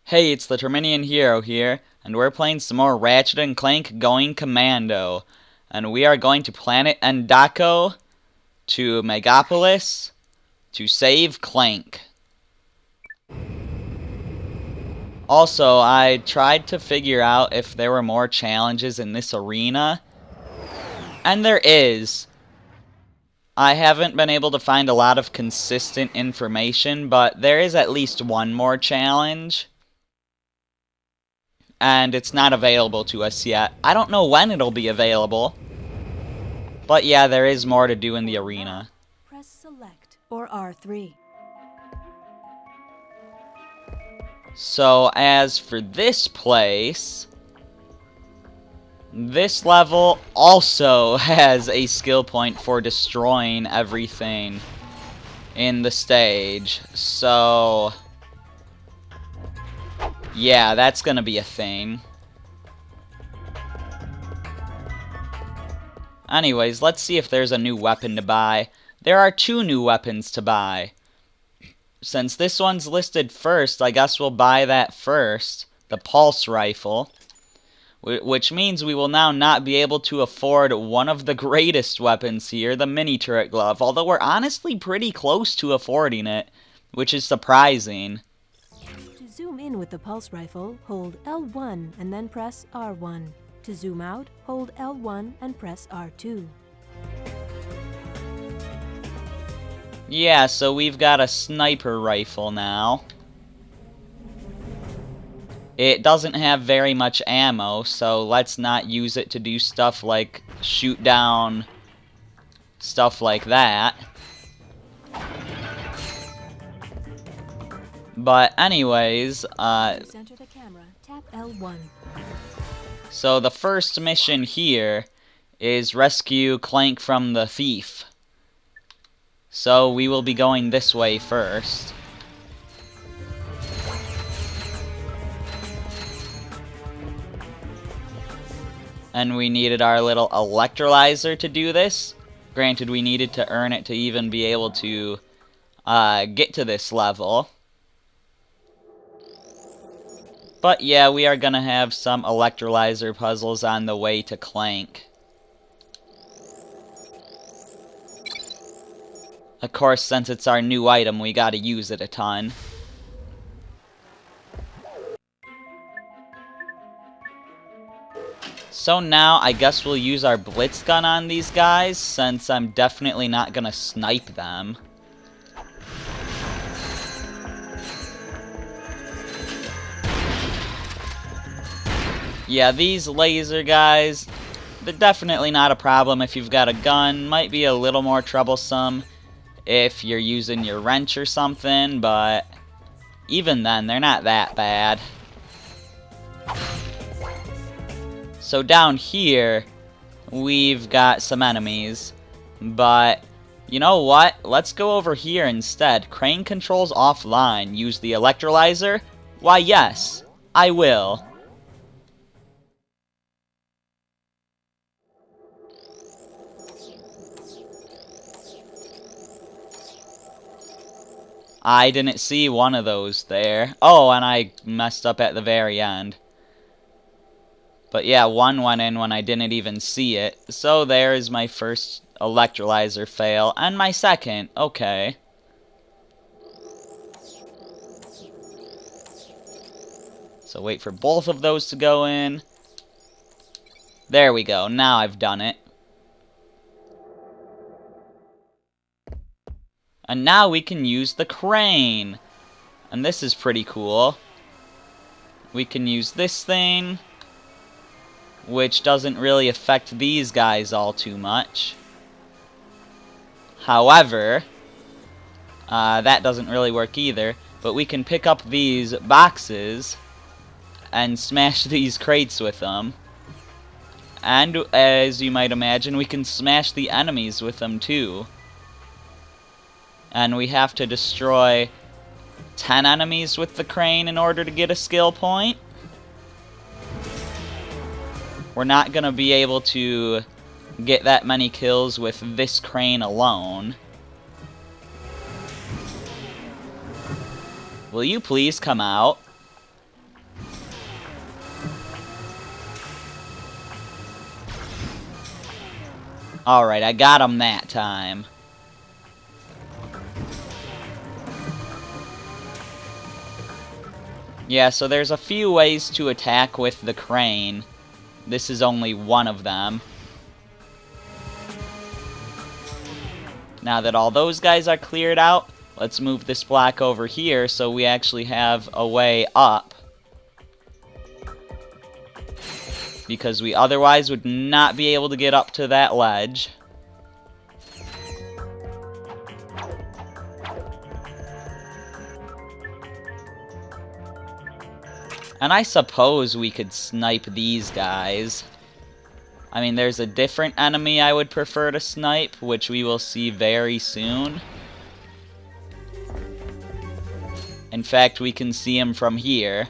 Hey, it's the Terminian Hero here, and we're playing some more Ratchet and Clank going Commando. And we are going to planet Endako to Megapolis to save Clank. Also, I tried to figure out if there were more challenges in this arena, and there is. I haven't been able to find a lot of consistent information, but there is at least one more challenge. And it's not available to us yet. I don't know when it'll be available. But yeah, there is more to do in the arena. Press select or R3. So as for this place, this level also has a skill point for destroying everything in the stage. So yeah, that's gonna be a thing. Anyways, let's see if there's a new weapon to buy. There are 2 new weapons to buy. Since this one's listed first, I guess we'll buy that first. The pulse rifle. Which means we will now not be able to afford one of the greatest weapons here, the mini turret glove. Although we're honestly pretty close to affording it, which is surprising. To zoom in with the pulse rifle, hold L1 and then press R1. To zoom out, hold L1 and press R2. Yeah, so we've got a sniper rifle now. It doesn't have very much ammo, so let's not use it to do stuff like shoot down stuff like that. But anyways, Center the camera, tap L1. So the first mission here is rescue Clank from the thief. So we will be going this way first. And we needed our little electrolyzer to do this. Granted, we needed to earn it to even be able to get to this level. But yeah, we are gonna have some electrolyzer puzzles on the way to Clank. Of course, since it's our new item, we gotta use it a ton. So now, I guess we'll use our blitz gun on these guys, since I'm definitely not gonna snipe them. Yeah, these laser guys, they're definitely not a problem if you've got a gun. Might be a little more troublesome if you're using your wrench or something, but even then, they're not that bad. So down here, we've got some enemies, but you know what? Let's go over here instead. Crane controls offline. Use the electrolyzer? Why, yes, I will. I didn't see one of those there. Oh, and I messed up at the very end. But yeah, one went in when I didn't even see it. So there is my first electrolyzer fail. And my second. Okay. So wait for both of those to go in. There we go. Now I've done it. And now we can use the crane. And this is pretty cool. We can use this thing, which doesn't really affect these guys all too much. However, that doesn't really work either. But we can pick up these boxes and smash these crates with them. And as you might imagine, we can smash the enemies with them too. And we have to destroy 10 enemies with the crane in order to get a skill point. We're not going to be able to get that many kills with this crane alone. Will you please come out? Alright, I got him that time. Yeah, so there's a few ways to attack with the crane. This is only one of them. Now that all those guys are cleared out, let's move this block over here so we actually have a way up. Because we otherwise would not be able to get up to that ledge. And I suppose we could snipe these guys. I mean, there's a different enemy I would prefer to snipe, which we will see very soon. In fact, we can see him from here.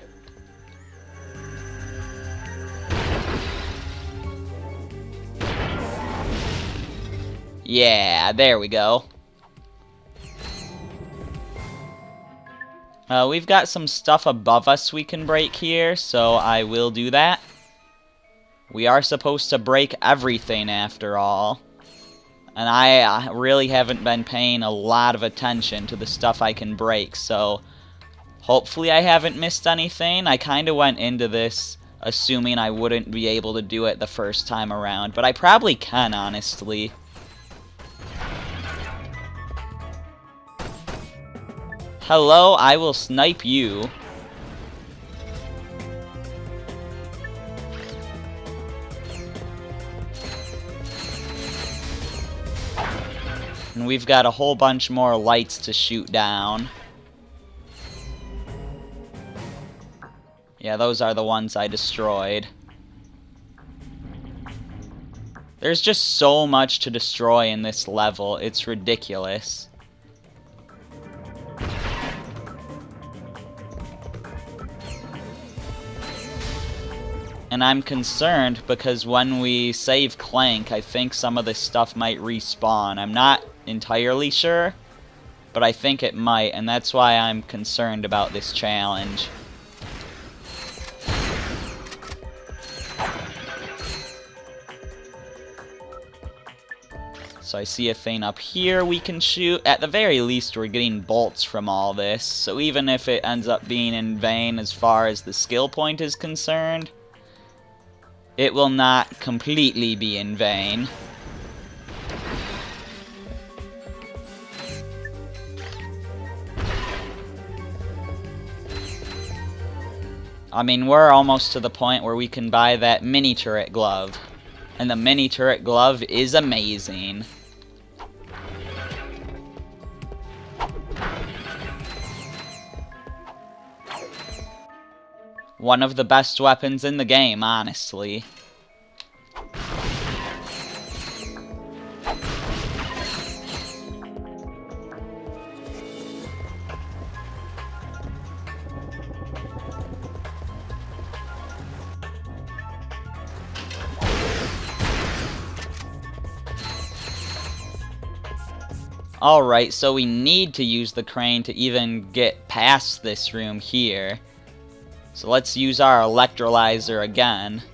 Yeah, there we go. We've got some stuff above us we can break here, so I will do that. We are supposed to break everything after all. And I really haven't been paying a lot of attention to the stuff I can break, so hopefully I haven't missed anything. I kind of went into this assuming I wouldn't be able to do it the first time around, but I probably can, honestly. Hello, I will snipe you. And we've got a whole bunch more lights to shoot down. Yeah, those are the ones I destroyed. There's just so much to destroy in this level, it's ridiculous. And I'm concerned because when we save Clank, I think some of this stuff might respawn. I'm not entirely sure, but I think it might, and that's why I'm concerned about this challenge. So I see a thing up here we can shoot. At the very least, we're getting bolts from all this, so even if it ends up being in vain as far as the skill point is concerned, it will not completely be in vain. I mean, we're almost to the point where we can buy that mini turret glove. And the mini turret glove is amazing. One of the best weapons in the game, honestly. Alright, so we need to use the crane to even get past this room here. So let's use our electrolyzer again.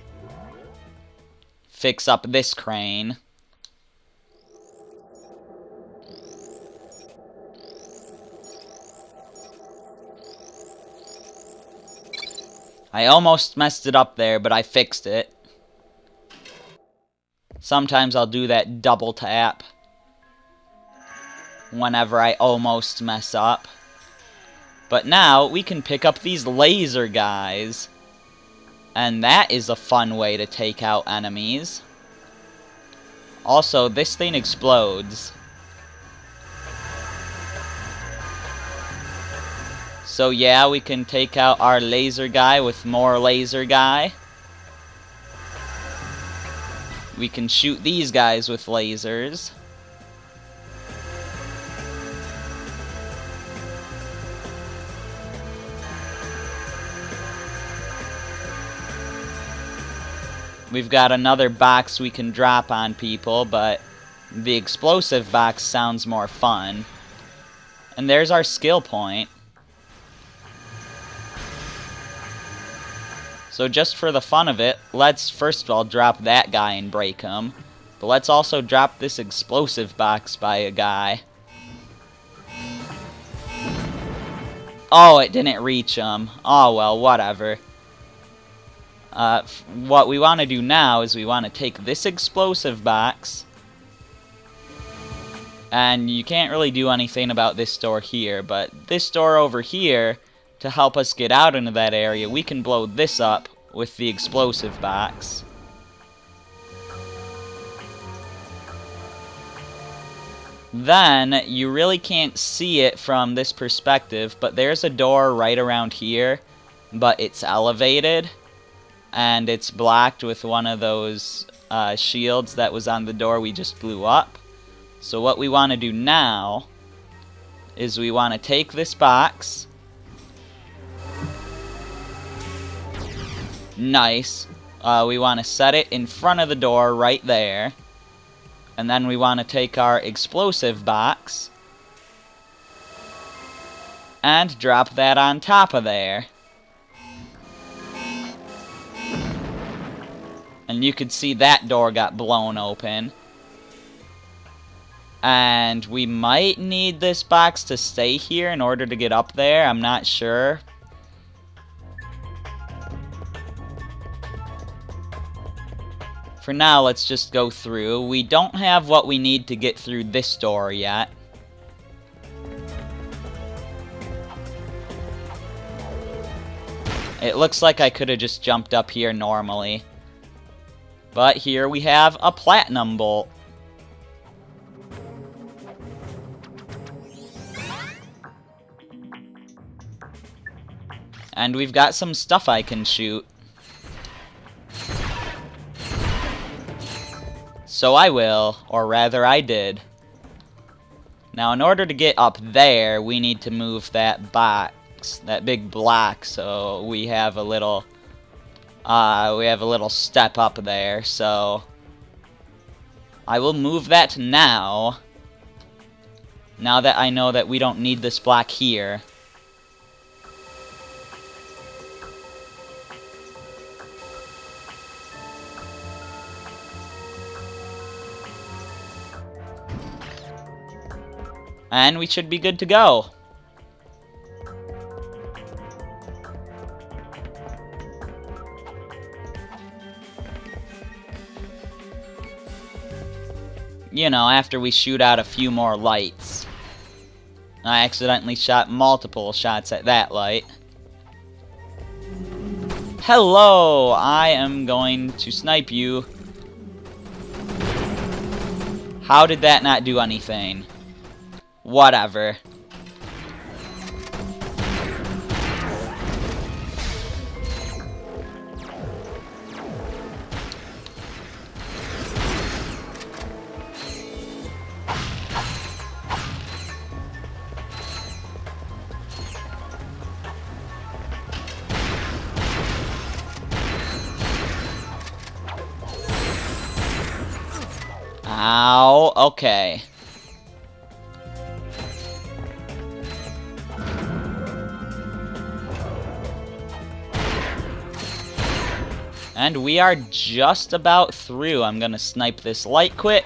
Fix up this crane. I almost messed it up there, but I fixed it. Sometimes I'll do that double tap whenever I almost mess up. But now, we can pick up these laser guys. And that is a fun way to take out enemies. Also, this thing explodes. So yeah, we can take out our laser guy with more laser guy. We can shoot these guys with lasers. We've got another box we can drop on people, but the explosive box sounds more fun. And there's our skill point. So just for the fun of it, let's first of all drop that guy and break him. But let's also drop this explosive box by a guy. Oh, it didn't reach him. Oh, well, whatever. What we want to do now is we want to take this explosive box. And you can't really do anything about this door here, but this door over here, to help us get out into that area, we can blow this up with the explosive box. Then, you really can't see it from this perspective, but there's a door right around here, but it's elevated, and it's blocked with one of those shields that was on the door we just blew up. So what we want to do now is we want to take this box. Nice. We want to set it in front of the door right there. And then we want to take our explosive box and drop that on top of there. And you can see that door got blown open. And we might need this box to stay here in order to get up there. I'm not sure. For now, let's just go through. We don't have what we need to get through this door yet. It looks like I could have just jumped up here normally. But here we have a platinum bolt. And we've got some stuff I can shoot. So I will, or rather I did. Now in order to get up there, we need to move that box, that big block, so we have a little step up there. So I will move that now. Now that I know that we don't need this block here. And we should be good to go. You know, after we shoot out a few more lights. I accidentally shot multiple shots at that light. Hello! I am going to snipe you. How did that not do anything? Whatever. Ow, okay. And we are just about through. I'm gonna snipe this light quick.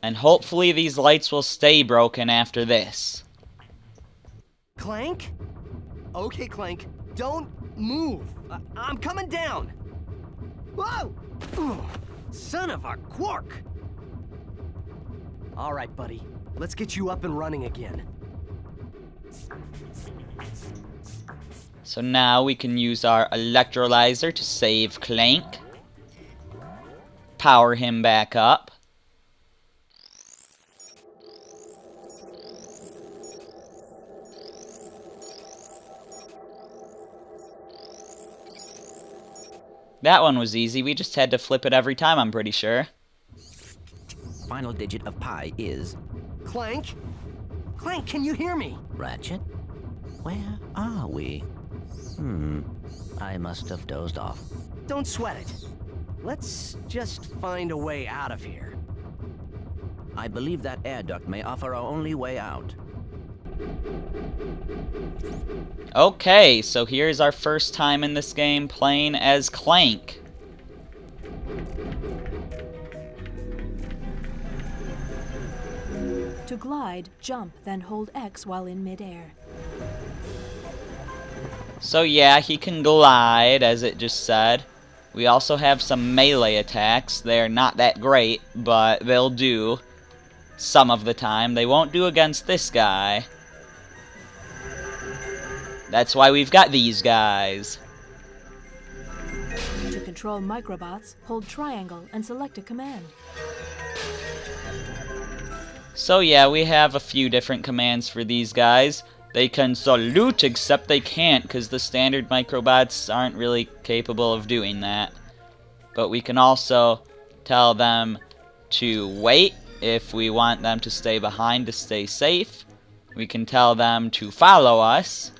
And hopefully these lights will stay broken after this. Clank? Okay, Clank, don't move. I'm coming down. Whoa! Ugh, son of a quark! All right, buddy. Let's get you up and running again. So now we can use our electrolyzer to save Clank. Power him back up. That one was easy. We just had to flip it every time, I'm pretty sure. Final digit of pi is... Clank? Clank, can you hear me? Ratchet? Where are we? I must have dozed off. Don't sweat it. Let's just find a way out of here. I believe that air duct may offer our only way out. Okay, so here's our first time in this game playing as Clank. To glide, jump, then hold X while in midair. So yeah, he can glide, as it just said. We also have some melee attacks. They're not that great, but they'll do some of the time. They won't do against this guy. That's why we've got these guys. To control microbots, hold triangle and select a command. So yeah, we have a few different commands for these guys. They can salute, except they can't, because the standard microbots aren't really capable of doing that. But we can also tell them to wait if we want them to stay behind to stay safe. We can tell them to follow us.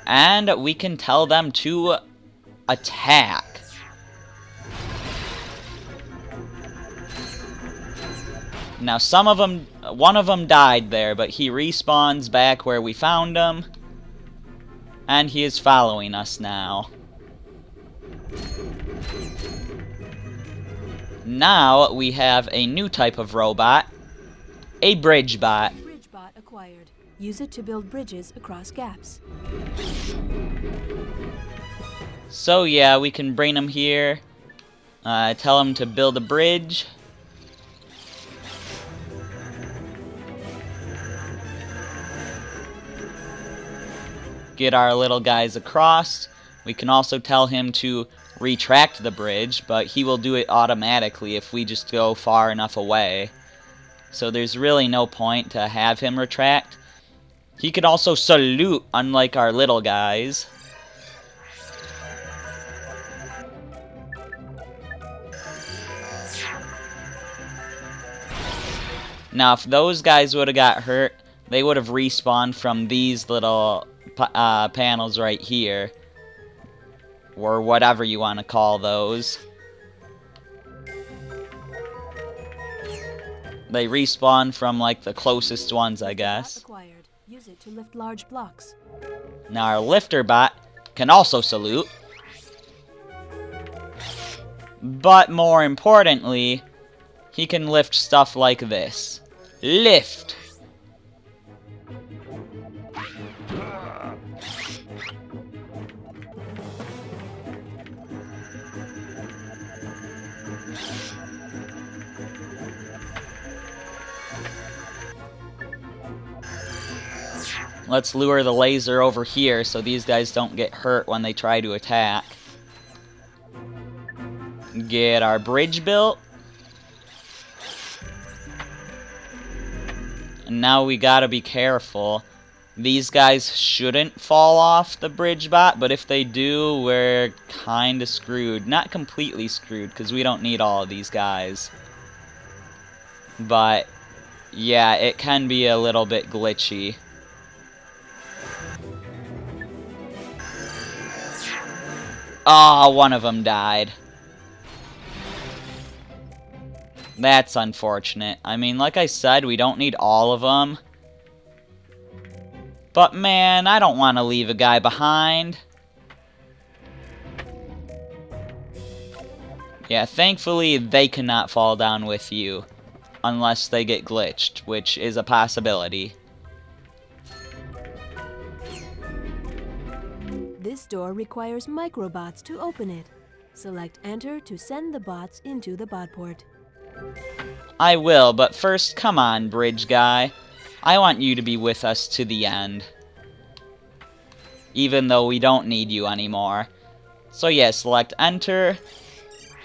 And we can tell them to attack. Now one of them died there, but he respawns back where we found him. And he is following us now. Now we have a new type of robot, a bridge bot. Bridge bot acquired. Use it to build bridges across gaps. So yeah, we can bring him here, tell him to build a bridge. Get our little guys across. We can also tell him to retract the bridge, but he will do it automatically if we just go far enough away. So there's really no point to have him retract. He could also salute, unlike our little guys. Now, if those guys would have got hurt, they would have respawned from these little panels right here. Or whatever you want to call those. They respawn from, like, the closest ones, I guess. Acquired. Use it to lift large blocks. Now, our lifter bot can also salute. But more importantly, he can lift stuff like this. Lift! Let's lure the laser over here so these guys don't get hurt when they try to attack. Get our bridge built. And now we gotta be careful. These guys shouldn't fall off the bridge bot, but if they do, we're kinda screwed. Not completely screwed, because we don't need all of these guys. But, yeah, it can be a little bit glitchy. Ah, one of them died. That's unfortunate. I mean, like I said, we don't need all of them. But man, I don't want to leave a guy behind. Yeah, thankfully they cannot fall down with you. Unless they get glitched, which is a possibility. This door requires microbots to open it. Select Enter to send the bots into the bot port. I will, but first, come on, bridge guy. I want you to be with us to the end. Even though we don't need you anymore. So yeah, select Enter.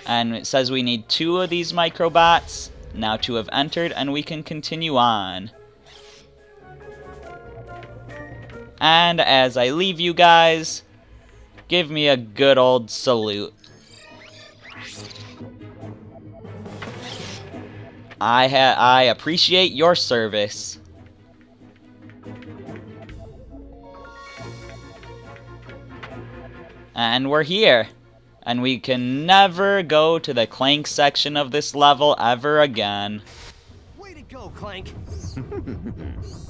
And it says we need 2 of these microbots. Now 2 have entered, and we can continue on. And as I leave you guys, give me a good old salute. I appreciate your service. And we're here. And we can never go to the Clank section of this level ever again. Way to go, Clank.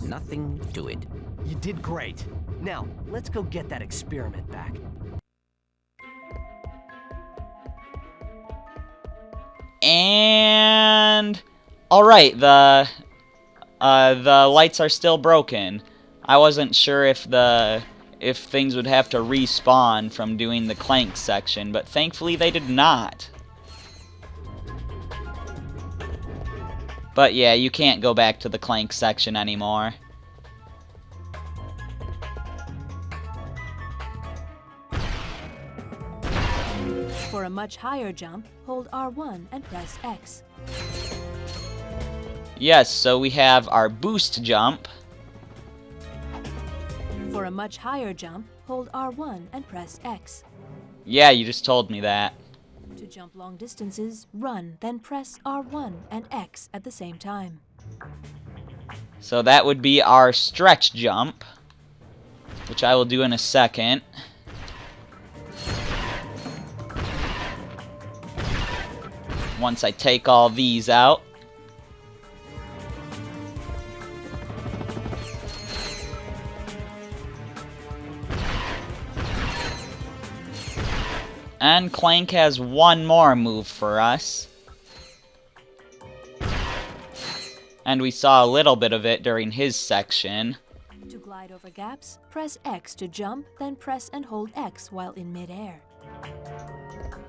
Nothing to it. You did great. Now, let's go get that experiment back. And alright, the lights are still broken. I wasn't sure if things would have to respawn from doing the Clank section, but thankfully they did not. But yeah, you can't go back to the Clank section anymore. For a much higher jump, hold R1 and press X. Yes, so we have our boost jump. For a much higher jump, hold R1 and press X. Yeah, you just told me that. To jump long distances, run, then press R1 and X at the same time. So that would be our stretch jump, which I will do in a second. Once I take all these out. And Clank has one more move for us. And we saw a little bit of it during his section. To glide over gaps, press X to jump, then press and hold X while in midair.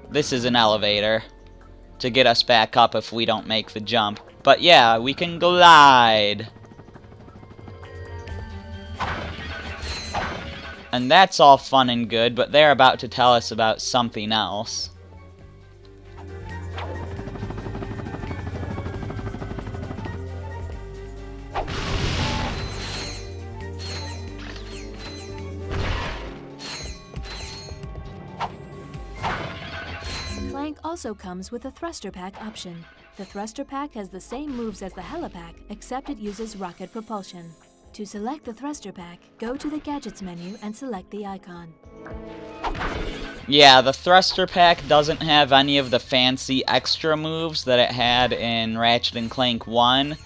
This is an elevator to get us back up if we don't make the jump. But yeah, we can glide. And that's all fun and good, but they're about to tell us about something else. Clank also comes with a thruster pack option. The thruster pack has the same moves as the helipack, except it uses rocket propulsion. To select the thruster pack, go to the Gadgets menu and select the icon. Yeah, the thruster pack doesn't have any of the fancy extra moves that it had in Ratchet & Clank 1,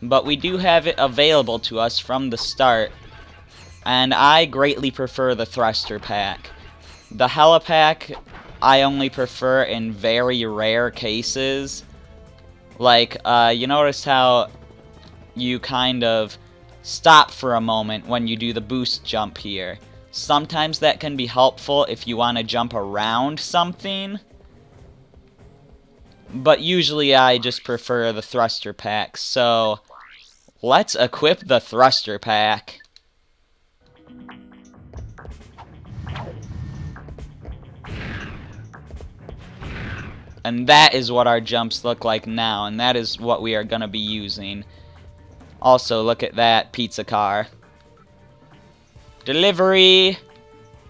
but we do have it available to us from the start, and I greatly prefer the thruster pack. The helipack I only prefer in very rare cases. Like, you notice how you kind of stop for a moment when you do the boost jump here. Sometimes that can be helpful if you want to jump around something. But usually I just prefer the thruster pack. So let's equip the thruster pack. And that is what our jumps look like now, and that is what we are going to be using. Also, look at that pizza car. Delivery!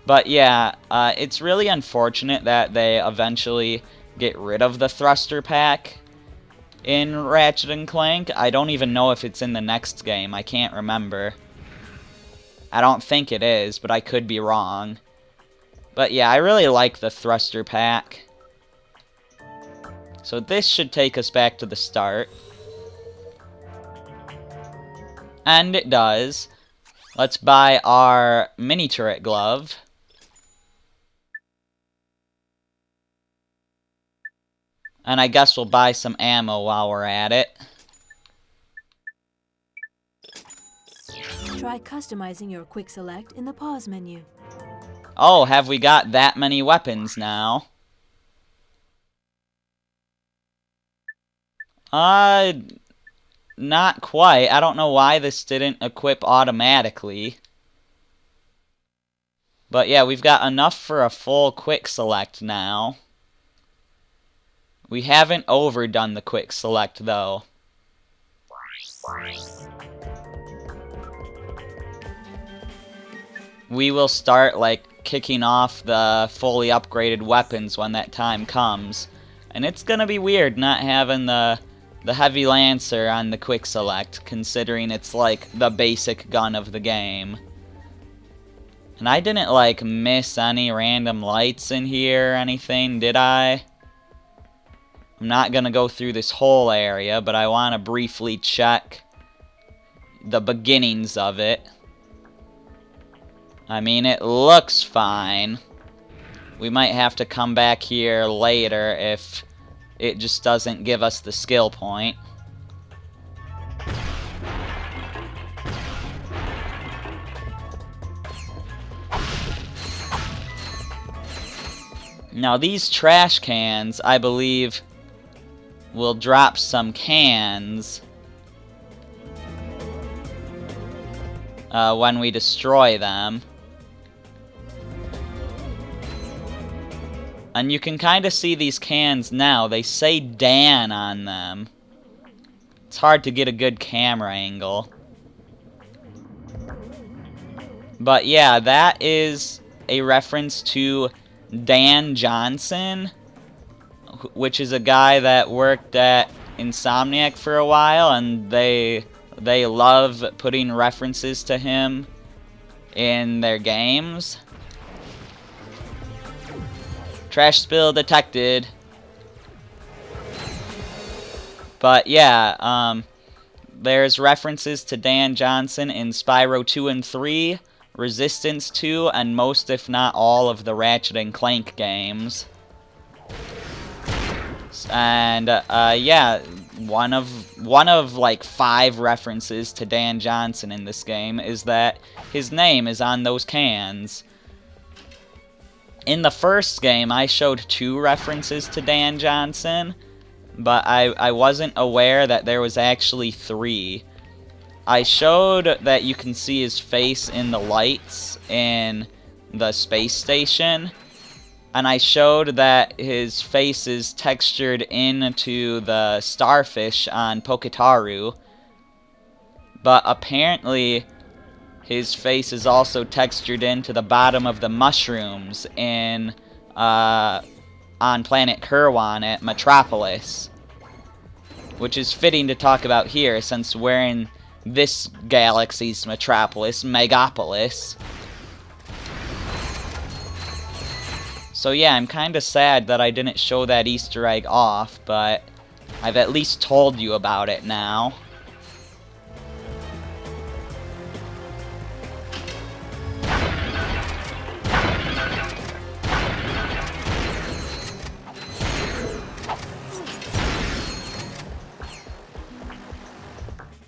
But yeah, it's really unfortunate that they eventually get rid of the thruster pack in Ratchet & Clank. I don't even know if it's in the next game. I can't remember. I don't think it is, but I could be wrong. But yeah, I really like the thruster pack. So this should take us back to the start. And it does. Let's buy our mini turret glove. And I guess we'll buy some ammo while we're at it. Try customizing your quick select in the pause menu. Oh, have we got that many weapons now? Not quite. I don't know why this didn't equip automatically. But yeah, we've got enough for a full quick select now. We haven't overdone the quick select though. We will start like kicking off the fully upgraded weapons when that time comes. And it's gonna be weird not having the Heavy Lancer on the quick select, considering it's like the basic gun of the game. And I didn't, like, miss any random lights in here or anything, did I? I'm not gonna go through this whole area, but I want to briefly check the beginnings of it. I mean, it looks fine. We might have to come back here later if it just doesn't give us the skill point. Now these trash cans, I believe, will drop some cans when we destroy them. And you can kind of see these cans now. They say Dan on them. It's hard to get a good camera angle. But yeah, that is a reference to Dan Johnson, which is a guy that worked at Insomniac for a while, and they love putting references to him in their games. Trash spill detected. But yeah, there's references to Dan Johnson in Spyro 2 and 3, Resistance 2, and most if not all of the Ratchet and Clank games. And yeah, one of like 5 references to Dan Johnson in this game is that his name is on those cans. In the first game, I showed 2 references to Dan Johnson, but I wasn't aware that there was actually 3. I showed that you can see his face in the lights in the space station, and I showed that his face is textured into the starfish on Poketaru, but apparently his face is also textured into the bottom of the mushrooms in on planet Kerwan at Metropolis, which is fitting to talk about here since we're in this galaxy's Metropolis, Megapolis. So yeah, I'm kinda sad that I didn't show that Easter egg off, but I've at least told you about it now.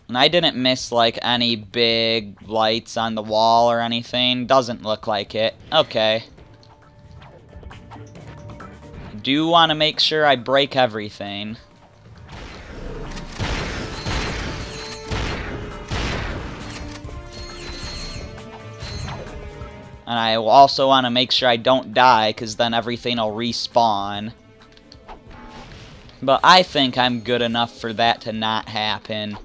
And I didn't miss, like, any big lights on the wall or anything. Doesn't look like it. Okay. Do want to make sure I break everything. And I also want to make sure I don't die, because then everything will respawn. But I think I'm good enough for that to not happen.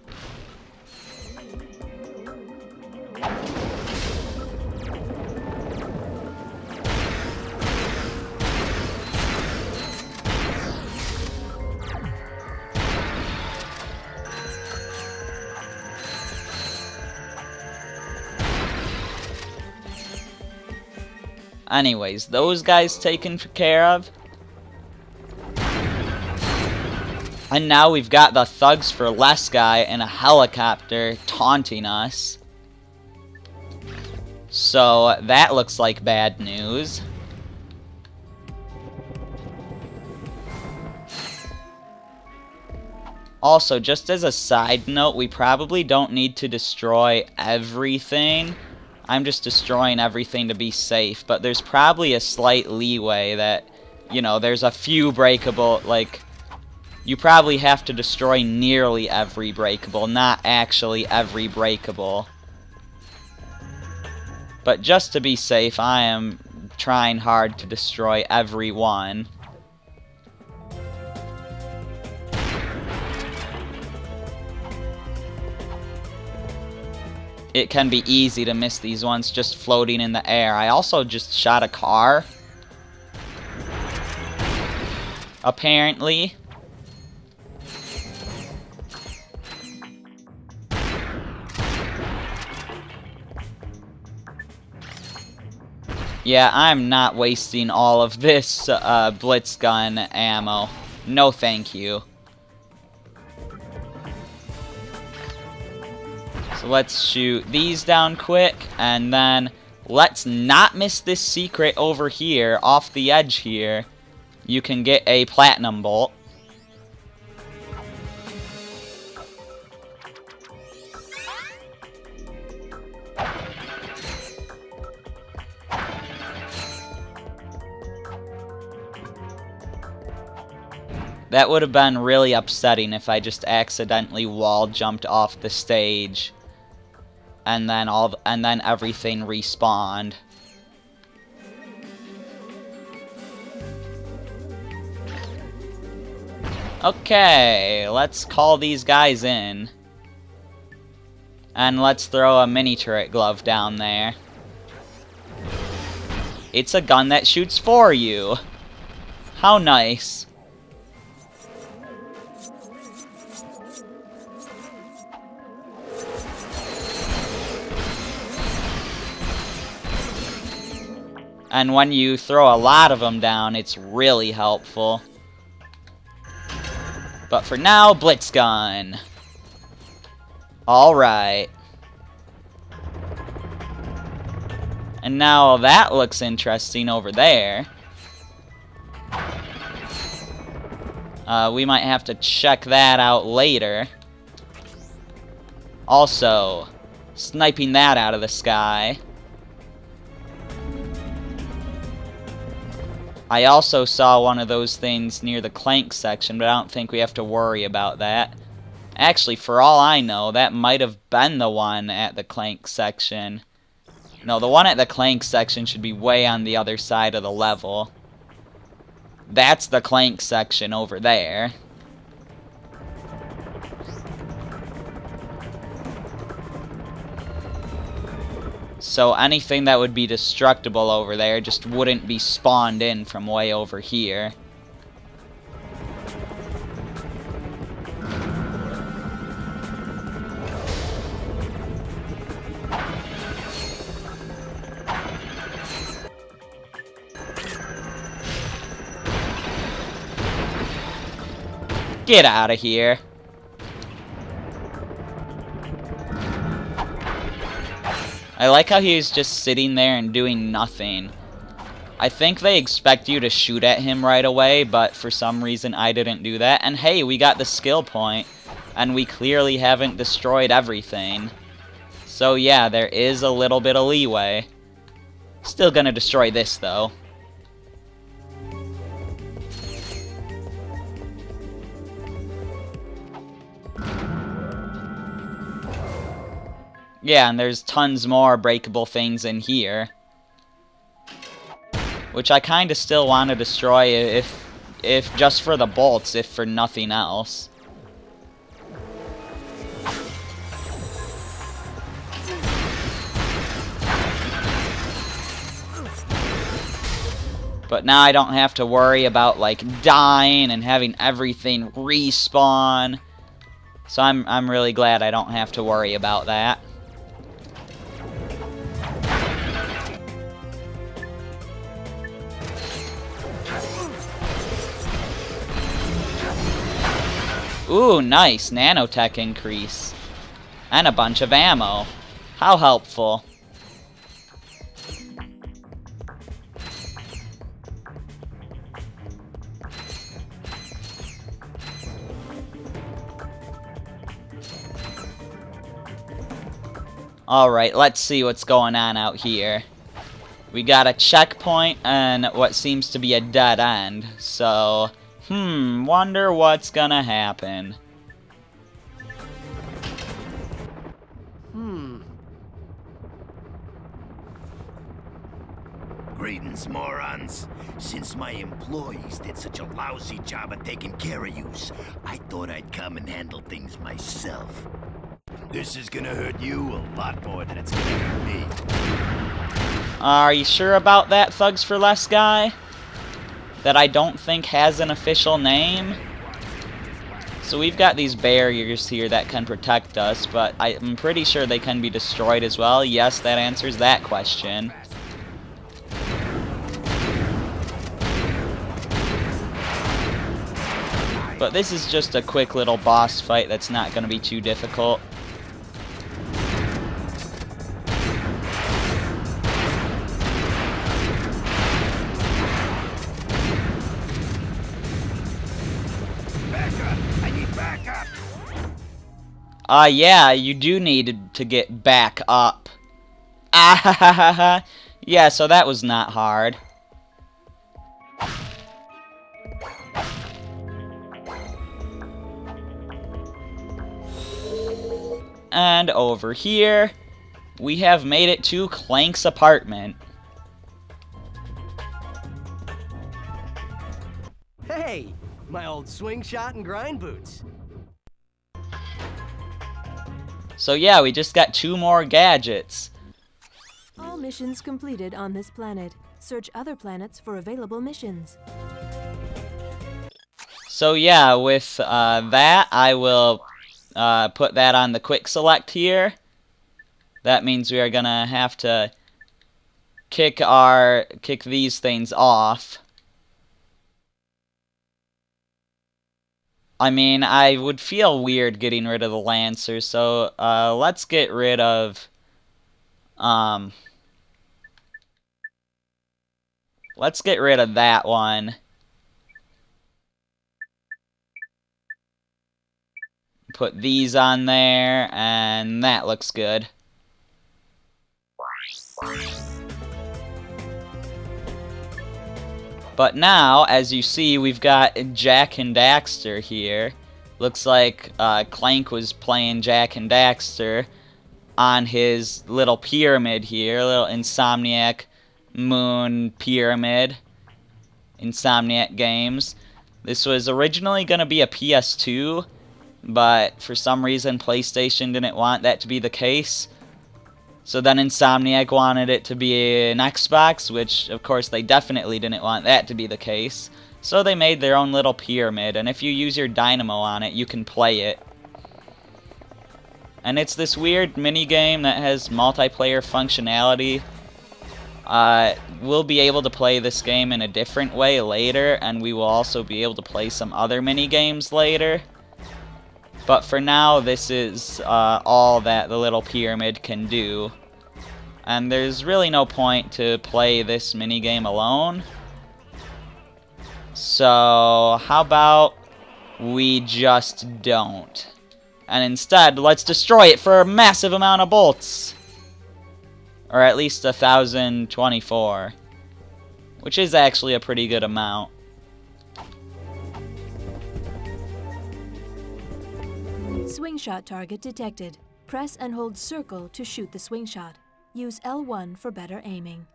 Anyways, those guys taken care of. And now we've got the Thugs for Less guy in a helicopter taunting us. So that looks like bad news. Also, just as a side note, we probably don't need to destroy everything. I'm just destroying everything to be safe, but there's probably a slight leeway that, you know, there's a few breakable, like, you probably have to destroy nearly every breakable, not actually every breakable. But just to be safe, I am trying hard to destroy every one. It can be easy to miss these ones just floating in the air. I also just shot a car. Apparently. Yeah, I'm not wasting all of this blitz gun ammo. No thank you. So let's shoot these down quick, and then let's not miss this secret over here, off the edge here. You can get a platinum bolt. That would have been really upsetting if I just accidentally wall jumped off the stage and then everything respawned. Okay, let's call these guys in. And let's throw a mini turret glove down there. It's a gun that shoots for you. How nice. And when you throw a lot of them down, it's really helpful. But for now, blitz gun. Alright. And now that looks interesting over there. We might have to check that out later. Also, sniping that out of the sky. I also saw one of those things near the Clank section, but I don't think we have to worry about that. Actually, for all I know, that might have been the one at the Clank section. No, the one at the Clank section should be way on the other side of the level. That's the Clank section over there. So anything that would be destructible over there just wouldn't be spawned in from way over here. Get out of here. I like how he's just sitting there and doing nothing. I think they expect you to shoot at him right away, but for some reason I didn't do that. And hey, we got the skill point, and we clearly haven't destroyed everything. So yeah, there is a little bit of leeway. Still gonna destroy this though. Yeah, and there's tons more breakable things in here. Which I kinda still want to destroy if just for the bolts, if for nothing else. But now I don't have to worry about, like, dying and having everything respawn. So I'm really glad I don't have to worry about that. Ooh, nice. Nanotech increase. And a bunch of ammo. How helpful. Alright, let's see what's going on out here. We got a checkpoint and what seems to be a dead end. So, wonder what's gonna happen. Greetings, morons. Since my employees did such a lousy job of taking care of yous, I thought I'd come and handle things myself. This is gonna hurt you a lot more than it's gonna hurt me. Are you sure about that, Thugs for Less guy? That I don't think has an official name? So we've got these barriers here that can protect us, but I'm pretty sure they can be destroyed as well. Yes, that answers that question. But this is just a quick little boss fight that's not going to be too difficult. Yeah, you do need to get back up. Ah ha ha ha ha. Yeah, so that was not hard. And over here, we have made it to Clank's apartment. Hey, my old swing shot and grind boots. So yeah, we just got 2 more gadgets. All missions completed on this planet. Search other planets for available missions. So yeah, with that, I will put that on the quick select here. That means we are gonna have to kick these things off. I mean, I would feel weird getting rid of the Lancer, so let's get rid of that one. Put these on there, and that looks good. But now, as you see, we've got Jak and Daxter here. Looks like Clank was playing Jak and Daxter on his little pyramid here, little Insomniac Moon Pyramid. Insomniac Games. This was originally going to be a PS2, but for some reason PlayStation didn't want that to be the case. So then Insomniac wanted it to be an Xbox, which of course they definitely didn't want that to be the case. So they made their own little pyramid, and if you use your dynamo on it, you can play it. And it's this weird mini-game that has multiplayer functionality. We'll be able to play this game in a different way later, and we will also be able to play some other mini-games later. But for now, this is all that the little pyramid can do. And there's really no point to play this minigame alone. So, how about we just don't? And instead, let's destroy it for a massive amount of bolts. Or at least 1,024. Which is actually a pretty good amount. Swing shot target detected. Press and hold circle to shoot the swing shot. Use L1 for better aiming.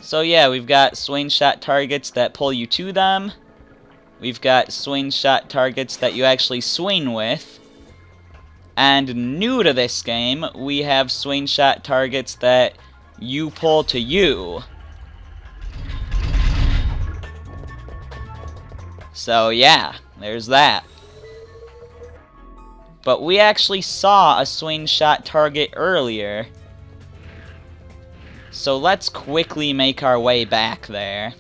So yeah, we've got swing shot targets that pull you to them. We've got swing shot targets that you actually swing with. And new to this game, we have swing shot targets that you pull to you. So yeah, there's that. But we actually saw a swing shot target earlier. So let's quickly make our way back there.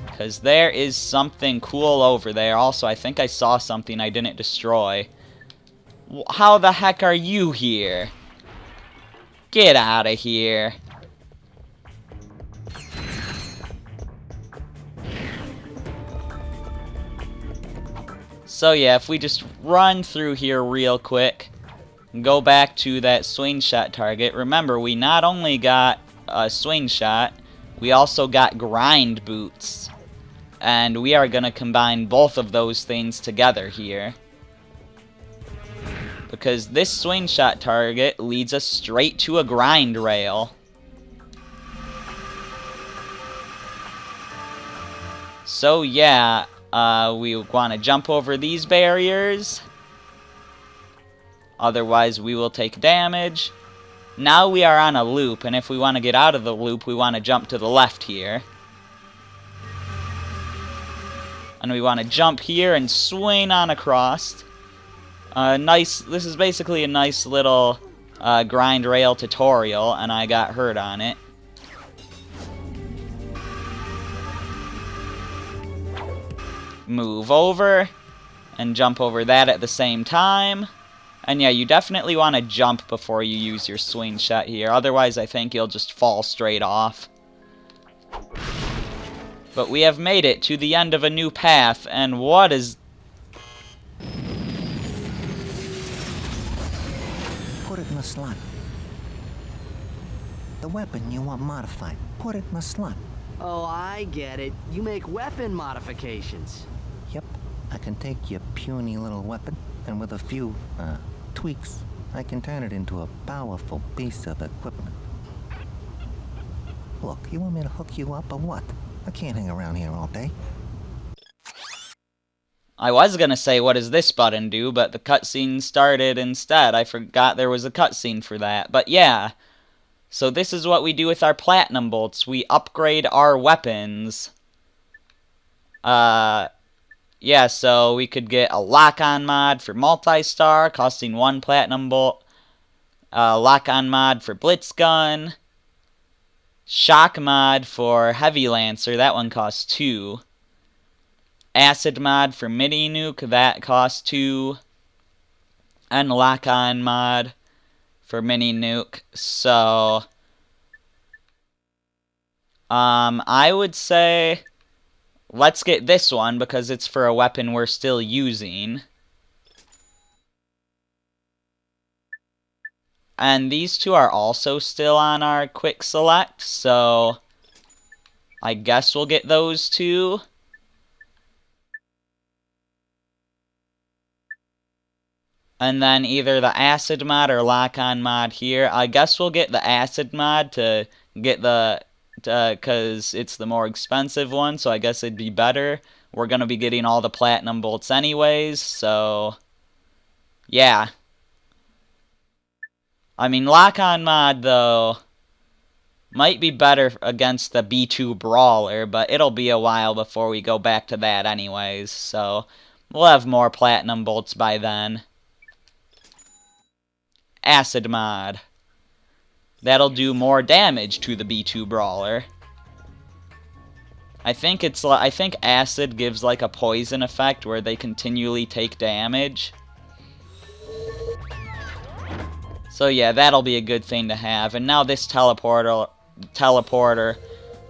Because there is something cool over there. Also, I think I saw something I didn't destroy. How the heck are you here? Get out of here. So yeah, if we just run through here real quick, and go back to that swing shot target. Remember, we not only got a swing shot, we also got grind boots. And we are going to combine both of those things together here. Because this swing shot target leads us straight to a grind rail. So yeah, we want to jump over these barriers. Otherwise we will take damage. Now we are on a loop, and if we want to get out of the loop, we want to jump to the left here. And we want to jump here and swing on across. This is basically a nice little grind rail tutorial, and I got hurt on it. move over and jump over that at the same time. And yeah, you definitely want to jump before you use your swing shot here. Otherwise, I think you'll just fall straight off. But we have made it to the end of a new path, and what is... Put it in the slot. The weapon you want modified. Put it in the slot. Oh, I get it. You make weapon modifications. Yep, I can take your puny little weapon, and with a few, tweaks, I can turn it into a powerful piece of equipment. Look, you want me to hook you up or what? I can't hang around here all day. I was gonna say, what does this button do, but the cutscene started instead. I forgot there was a cutscene for that. But yeah, so this is what we do with our platinum bolts. We upgrade our weapons. Yeah, so we could get a lock-on mod for multi-star, costing 1 platinum bolt. Lock-on mod for blitz gun. Shock mod for heavy lancer, that one costs 2. Acid mod for mini nuke, that costs 2. And lock-on mod for mini nuke. So I would say let's get this one because it's for a weapon we're still using. And these two are also still on our quick select, so I guess we'll get those two. And then either the acid mod or lock-on mod here. I guess we'll get the acid mod to get the... because it's the more expensive one, so I guess it'd be better. We're going to be getting all the platinum bolts anyways, so... yeah. I mean, lock-on mod, though, might be better against the B2 Brawler, but it'll be a while before we go back to that anyways, so we'll have more platinum bolts by then. Acid mod. That'll do more damage to the B2 Brawler. I think acid gives like a poison effect where they continually take damage. So yeah, that'll be a good thing to have. And now this teleporter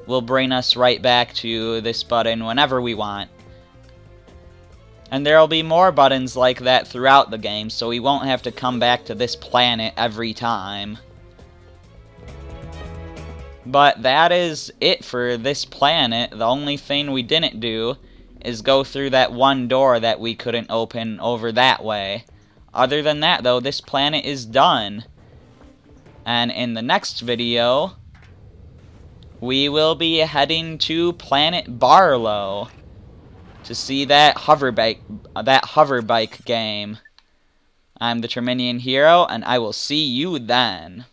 will bring us right back to this button whenever we want. And there'll be more buttons like that throughout the game, so we won't have to come back to this planet every time. But that is it for this planet. The only thing we didn't do is go through that one door that we couldn't open over that way. Other than that, though, this planet is done. And in the next video, we will be heading to Planet Barlow to see that hover bike game. I'm the Terminian Hero, and I will see you then.